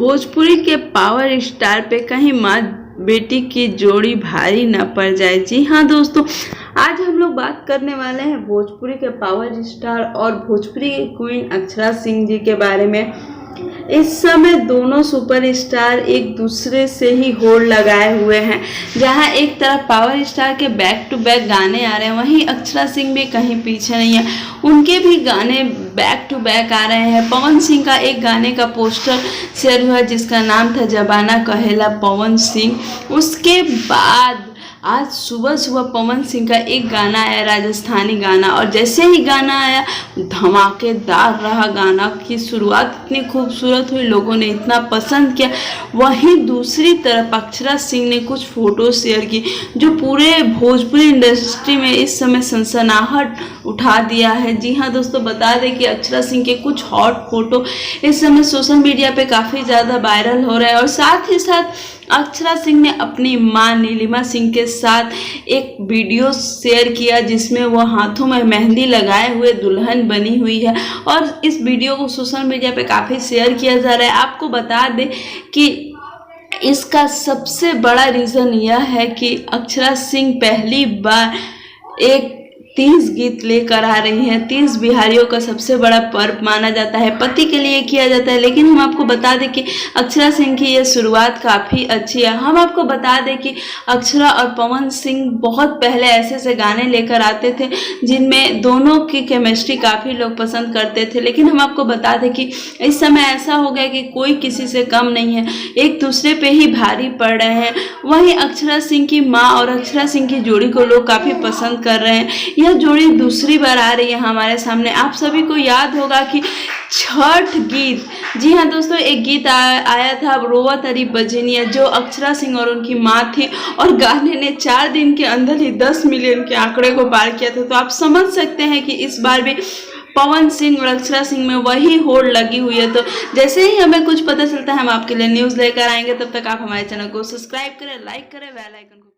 भोजपुरी के power star पे कहीं माँ बेटी की जोड़ी भारी न पड़ जाए। जी हाँ दोस्तों, आज हम लोग बात करने वाले हैं भोजपुरी के पावर स्टार और भोजपुरी की क्वीन अक्षरा सिंह जी के बारे में। इस समय दोनों सुपरस्टार एक दूसरे से ही होड़ लगाए हुए हैं। जहां एक तरफ पावर स्टार के बैक टू बैक गाने आ रहे हैं, वहीं अक्षरा सिंह भी कहीं पीछे नहीं है, उनके भी गाने बैक टू बैक आ रहे हैं। पवन सिंह का एक गाने का पोस्टर शेयर हुआ जिसका नाम था जबाना कहेला पवन सिंह। उसके बाद आज सुबह सुबह पवन सिंह का एक गाना आया, राजस्थानी गाना, और जैसे ही गाना आया धमाकेदार रहा। गाना की शुरुआत इतनी खूबसूरत हुई, लोगों ने इतना पसंद किया। वहीं दूसरी तरफ अक्षरा सिंह ने कुछ फ़ोटो शेयर की जो पूरे भोजपुरी इंडस्ट्री में इस समय सनसनाहट उठा दिया है। जी हाँ दोस्तों, बता दें कि अक्षरा सिंह के कुछ हॉट फोटो इस समय सोशल मीडिया पे काफ़ी ज़्यादा वायरल हो रहे हैं। और साथ ही साथ अक्षरा सिंह ने अपनी मां नीलिमा सिंह के साथ एक वीडियो शेयर किया जिसमें वो हाथों में मेहंदी लगाए हुए दुल्हन बनी हुई है, और इस वीडियो को सोशल मीडिया पे काफ़ी शेयर किया जा रहा है। आपको बता दें कि इसका सबसे बड़ा रीज़न यह है कि अक्षरा सिंह पहली बार एक 30 गीत लेकर आ रही हैं। 30 बिहारियों का सबसे बड़ा पर्व माना जाता है, पति के लिए किया जाता है। लेकिन हम आपको बता दें कि अक्षरा सिंह की ये शुरुआत काफ़ी अच्छी है। हम आपको बता दें कि अक्षरा और पवन सिंह बहुत पहले ऐसे ऐसे गाने लेकर आते थे जिनमें दोनों की केमिस्ट्री काफ़ी लोग पसंद करते थे। लेकिन हम आपको बता दें कि इस समय ऐसा हो गया कि कोई किसी से कम नहीं है, एक दूसरे पे ही भारी पड़ रहे हैं। वहीं अक्षरा सिंह की माँ और अक्षरा सिंह की जोड़ी को लोग काफ़ी पसंद कर रहे हैं। यह जोड़ी दूसरी बार आ रही है हमारे सामने। आप सभी को याद होगा कि छठ गीत, जी हाँ दोस्तों, एक गीत आया था रोवा तरी बजनिया, जो अक्षरा सिंह और उनकी माँ थी, और गाने ने 4 दिन के अंदर ही 10 मिलियन के आंकड़े को पार किया था। तो आप समझ सकते हैं कि इस बार भी पवन सिंह और अक्षरा सिंह में वही होड़ लगी हुई है। तो जैसे ही हमें कुछ पता चलता है हम आपके लिए न्यूज़ लेकर आएंगे। तब तक आप हमारे चैनल को सब्सक्राइब करें, लाइक करें, बेल आइकन को